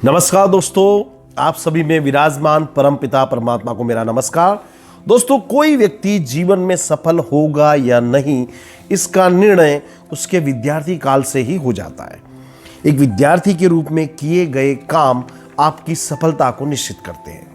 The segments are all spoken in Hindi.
नमस्कार दोस्तों, आप सभी में विराजमान परम पिता परमात्मा को मेरा नमस्कार। दोस्तों, कोई व्यक्ति जीवन में सफल होगा या नहीं, इसका निर्णय उसके विद्यार्थी काल से ही हो जाता है। एक विद्यार्थी के रूप में किए गए काम आपकी सफलता को निश्चित करते हैं।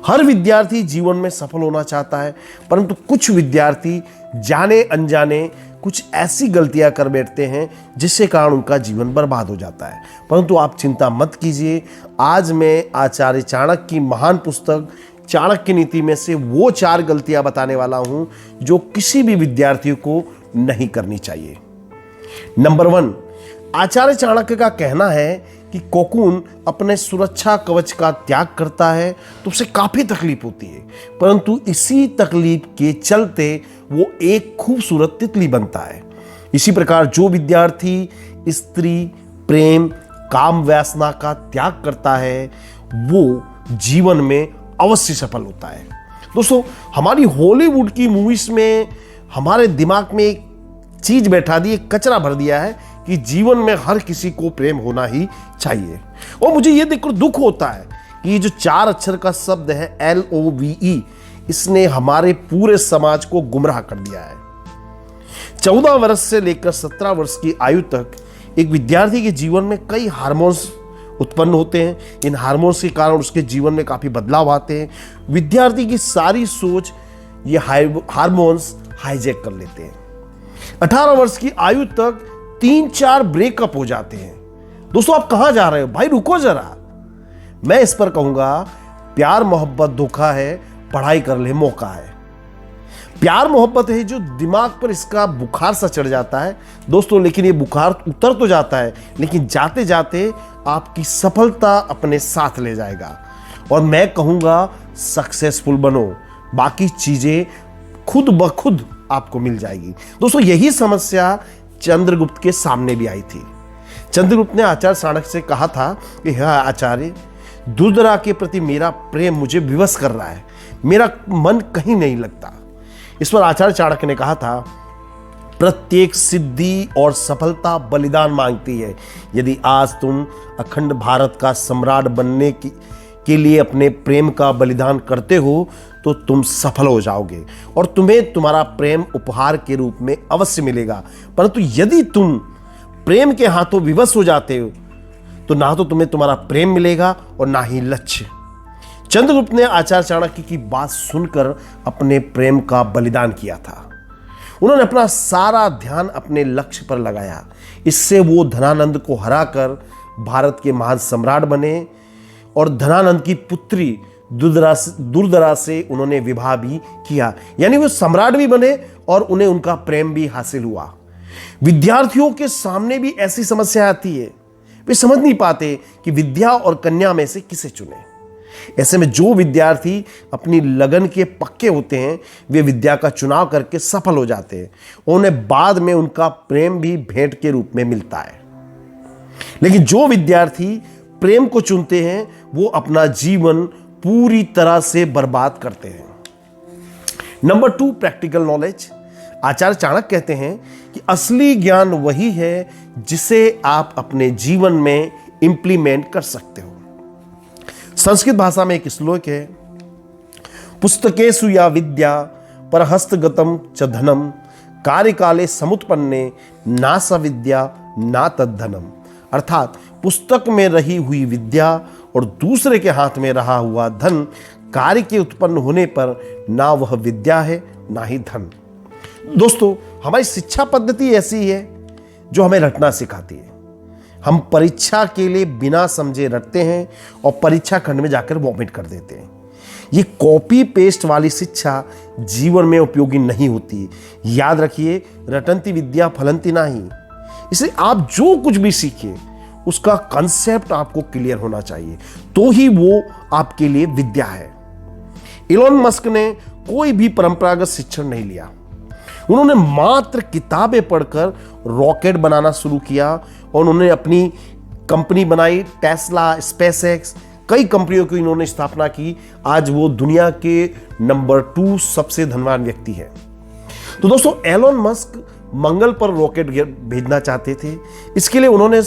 हर विद्यार्थी जीवन में सफल होना चाहता है, परंतु कुछ विद्यार्थी जाने अनजाने कुछ ऐसी गलतियां कर बैठते हैं जिससे कारण उनका जीवन बर्बाद हो जाता है। परंतु आप चिंता मत कीजिए, आज मैं आचार्य चाणक्य की महान पुस्तक चाणक्य नीति में से वो 4 गलतियां बताने वाला हूं जो किसी भी विद्यार्थी को नहीं करनी चाहिए। नंबर 1, आचार्य चाणक्य का कहना है कि कोकून अपने सुरक्षा कवच का त्याग करता है तो उसे काफी तकलीफ होती है, परंतु इसी तकलीफ के चलते वो एक खूबसूरत तितली बनता है। इसी प्रकार जो विद्यार्थी स्त्री, प्रेम, काम वासना का त्याग करता है वो जीवन में अवश्य सफल होता है। दोस्तों, हमारी हॉलीवुड की मूवीज में हमारे दिमाग में एक चीज बैठा दी, एक कचरा भर दिया है कि जीवन में हर किसी को प्रेम होना ही चाहिए। और मुझे यह देखकर दुख होता है कि ये जो 4 अक्षर का शब्द है LOVE, इसने हमारे पूरे समाज को गुमराह कर दिया है। 14 वर्ष से लेकर 17 वर्ष की आयु तक एक विद्यार्थी के जीवन में कई हार्मोन्स उत्पन्न होते हैं। इन हार्मोन्स के कारण उसके जीवन में काफी बदलाव आते हैं। विद्यार्थी की सारी सोच ये हार्मोन्स हाईजैक कर लेते हैं। 18 वर्ष की आयु तक 3-4 ब्रेकअप हो जाते हैं। दोस्तों, आप कहां जा रहे हो? भाई रुको जरा। मैं इस पर कहूंगा, प्यार मोहब्बत धोखा है, पढ़ाई कर ले मौका है। प्यार मोहब्बत है जो दिमाग पर इसका बुखार सा चढ़ जाता है दोस्तों, लेकिन ये बुखार उतर तो जाता है, लेकिन जाते जाते आपकी सफलता अपने साथ ले जाएगा। और मैं कहूंगा, सक्सेसफुल बनो, बाकी चीजें खुद ब खुद आपको मिल जाएगी। दोस्तों, यही समस्या चंद्रगुप्त के सामने भी आई थी। चंद्रगुप्त ने आचार्य चाणक्य से कहा था कि हाँ आचार्य, दुर्धरा के प्रति मेरा प्रेम मुझे विवश कर रहा है, मेरा मन कहीं नहीं लगता। इस पर आचार्य चाणक्य ने कहा था, प्रत्येक सिद्धि और सफलता बलिदान मांगती है। यदि आज तुम अखंड भारत का सम्राट बनने के लिए अपने प्रेम का बलिदान करते हो तो तुम सफल हो जाओगे और तुम्हें तुम्हारा प्रेम उपहार के रूप में अवश्य मिलेगा। परंतु यदि तुम प्रेम के हाथों विवश हो जाते हो तो ना तो तुम्हें तुम्हारा प्रेम मिलेगा और ना ही लक्ष्य। चंद्रगुप्त ने आचार्य चाणक्य की बात सुनकर अपने प्रेम का बलिदान किया था। उन्होंने अपना सारा ध्यान अपने लक्ष्य पर लगाया। इससे वो धनानंद को हराकर भारत के महान सम्राट बने और धनानंद की पुत्री दुर्धरा से उन्होंने विवाह भी किया, यानी वो सम्राट भी बने और उन्हें उनका प्रेम भी हासिल हुआ। विद्यार्थियों के सामने भी ऐसी समस्या आती है, वे समझ नहीं पाते कि विद्या और कन्या में से किसे चुने। ऐसे में जो विद्यार्थी अपनी लगन के पक्के होते हैं वे विद्या का चुनाव करके सफल हो जाते हैं। उन्हें बाद में उनका प्रेम भी भेंट के रूप में मिलता है। लेकिन जो विद्यार्थी प्रेम को चुनते हैं वो अपना जीवन पूरी तरह से बर्बाद करते हैं। Number 2, practical knowledge. Acharya Chanakya कहते हैं कि असली ज्ञान वही है जिसे आप अपने जीवन में इंप्लीमेंट कर सकते हो। संस्कृत भाषा में एक श्लोक है, पुस्तकेषु या विद्या परहस्तगतम च धनम कार्यकाले समुत्पन्ने ना स विद्या ना तद्धनम। अर्थात पुस्तक में रही हुई विद्या और दूसरे के हाथ में रहा हुआ धन कार्य के उत्पन्न होने पर ना वह विद्या है ना ही धन। दोस्तों, हमारी शिक्षा पद्धति ऐसी है जो हमें रटना सिखाती है। हम परीक्षा के लिए बिना समझे रटते हैं और परीक्षा खंड में जाकर वॉमिट कर देते हैं। ये कॉपी पेस्ट वाली शिक्षा जीवन में उपयोगी नहीं होती। याद रखिए, रटंती विद्या फलंती नाही। इसलिए आप जो कुछ भी सीखिए उसका कंसेप्ट आपको क्लियर होना चाहिए, तो ही वो आपके लिए विद्या है। इलोन मस्क ने कोई भी परंपरागत शिक्षण नहीं लिया। उन्होंने मात्र किताबें पढ़कर रॉकेट बनाना शुरू किया और उन्होंने अपनी कंपनी बनाई, टेस्ला, स्पेसएक्स, कई कंपनियों की इन्होंने स्थापना की। आज वो दुनिया के नंबर 2 सबसे धनवान व्यक्ति है। तो दोस्तों, एलोन मस्क मंगल पर रॉकेट भेजना चाहते थे। इसके लिए उन्होंने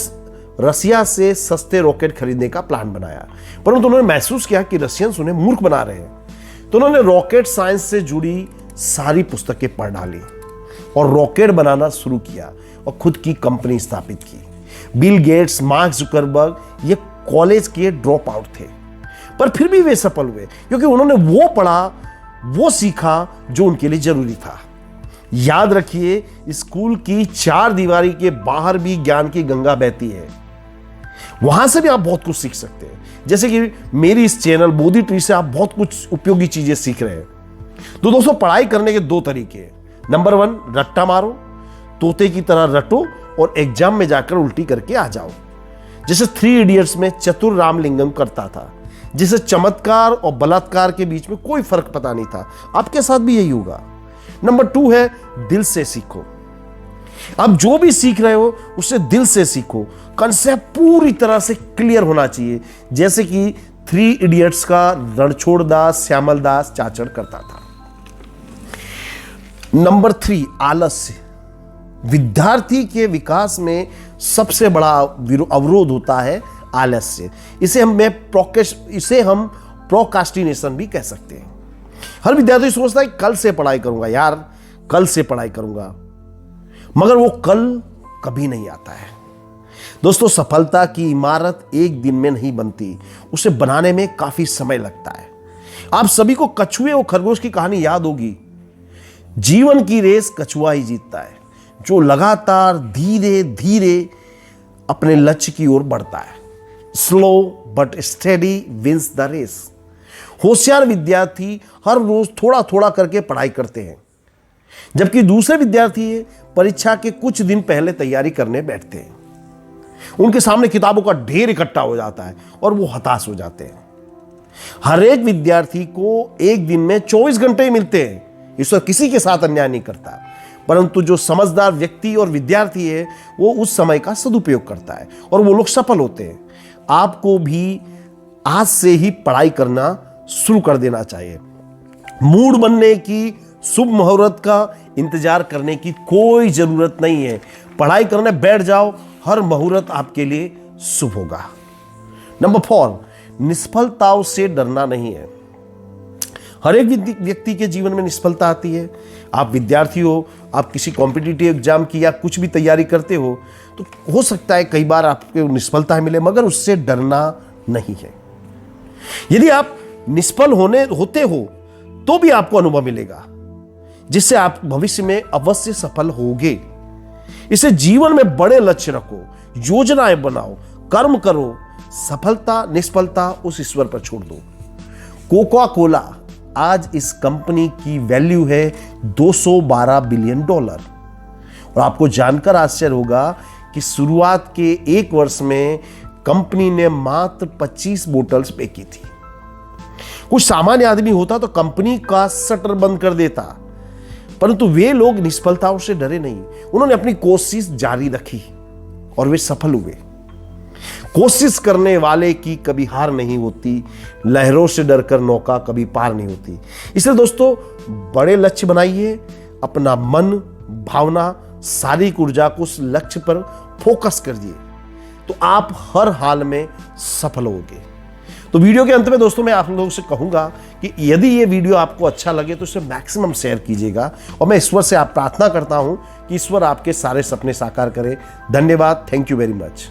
रसिया से सस्ते रॉकेट खरीदने का प्लान बनाया, परंतु उन्होंने महसूस किया कि रशियंस उन्हें मूर्ख बना रहे हैं। तो उन्होंने रॉकेट साइंस से जुड़ी सारी पुस्तकें पढ़ डाली और रॉकेट बनाना शुरू किया और खुद की कंपनी स्थापित की। बिल गेट्स, मार्क जुकरबर्ग ये कॉलेज के ड्रॉप आउट थे, पर फिर भी वे सफल हुए क्योंकि उन्होंने वो पढ़ा, वो सीखा जो उनके लिए जरूरी था। याद रखिए, स्कूल की चार दीवारी के बाहर भी ज्ञान की गंगा बहती है। वहां से भी आप बहुत कुछ सीख सकते हैं। जैसे कि मेरी इस चैनल बोधी ट्री से आप बहुत कुछ उपयोगी चीजें सीख रहे हैं। तो दोस्तों, पढ़ाई करने के दो तरीके हैं। नंबर 1, रट्टा मारो, तोते की तरह रटो और एग्जाम में जाकर उल्टी करके आ जाओ। जैसे 3 इडियट्स में चतुर रामलिंगम करता था, जिसे चमत्कार और बलात्कार के बीच में कोई फर्क पता नहीं था। आपके साथ भी यही होगा। नंबर 2 है दिल से सीखो। आप जो भी सीख रहे हो उसे दिल से सीखो। कंसेप्ट पूरी तरह से क्लियर होना चाहिए, जैसे कि 3 इडियट्स का रणछोड़ दास श्यामल दास चाचड़ करता था। नंबर 3, आलस्य। विद्यार्थी के विकास में सबसे बड़ा अवरोध होता है आलस्य। इसे हम प्रोकास्टिनेशन भी कह सकते हैं। हर विद्यार्थी सोचता है कल से पढ़ाई करूंगा यार, कल से पढ़ाई करूंगा, मगर वो कल कभी नहीं आता है। दोस्तों, सफलता की इमारत एक दिन में नहीं बनती, उसे बनाने में काफी समय लगता है। आप सभी को कछुए और खरगोश की कहानी याद होगी। जीवन की रेस कछुआ ही जीतता है, जो लगातार धीरे धीरे अपने लक्ष्य की ओर बढ़ता है। Slow but steady wins the race. होशियार विद्यार्थी हर रोज थोड़ा थोड़ा करके पढ़ाई करते हैं, जबकि दूसरे विद्यार्थी परीक्षा के कुछ दिन पहले तैयारी करने बैठते हैं। उनके सामने किताबों का ढेर इकट्ठा हो जाता है और वो हताश हो जाते हैं। हर एक विद्यार्थी को एक दिन में 24 घंटे ही मिलते हैं। ईश्वर किसी के साथ अन्याय नहीं करता, परंतु जो समझदार व्यक्ति और विद्यार्थी है वो उस समय का सदुपयोग करता है और वो लोग सफल होते हैं। आपको भी आज से ही पढ़ाई करना शुरू कर देना चाहिए। मूड बनने की, शुभ मुहूर्त का इंतजार करने की कोई जरूरत नहीं है। पढ़ाई करने बैठ जाओ, हर मुहूर्त आपके लिए शुभ होगा। नंबर 4, निष्फलताओं से डरना नहीं है। हर एक व्यक्ति के जीवन में निष्फलता आती है। आप विद्यार्थी हो, आप किसी कॉम्पिटिटिव एग्जाम की या कुछ भी तैयारी करते हो, तो हो सकता है कई बार आपको निष्फलता मिले, मगर उससे डरना नहीं है। यदि आप निष्फल होते हो तो भी आपको अनुभव मिलेगा, जिससे आप भविष्य में अवश्य सफल होगे। इसे जीवन में बड़े लक्ष्य रखो, योजनाएं बनाओ, कर्म करो। सफलता निष्फलता उस ईश्वर पर छोड़ दो। कोका कोला आज इस कंपनी की वैल्यू है $212 बिलियन। और आपको जानकर आश्चर्य होगा कि शुरुआत के 1 वर्ष में कंपनी ने मात्र 25 बोतल्स बेची थी। कुछ सामान्य आदमी होता तो कंपनी का शटर बंद कर देता, परंतु वे लोग निष्फलताओं से डरे नहीं। उन्होंने अपनी कोशिश जारी रखी और वे सफल हुए। कोशिश करने वाले की कभी हार नहीं होती। लहरों से डरकर नौका कभी पार नहीं होती। इसलिए दोस्तों, बड़े लक्ष्य बनाइए। अपना मन, भावना, शारीरिक ऊर्जा को उस लक्ष्य पर फोकस करिए, तो आप हर हाल में सफल होंगे। तो वीडियो के अंत में दोस्तों मैं आप लोगों से कहूंगा कि यदि ये वीडियो आपको अच्छा लगे तो इसे मैक्सिमम शेयर कीजिएगा। और मैं ईश्वर से आप प्रार्थना करता हूं कि ईश्वर आपके सारे सपने साकार करे। धन्यवाद। Thank you very much.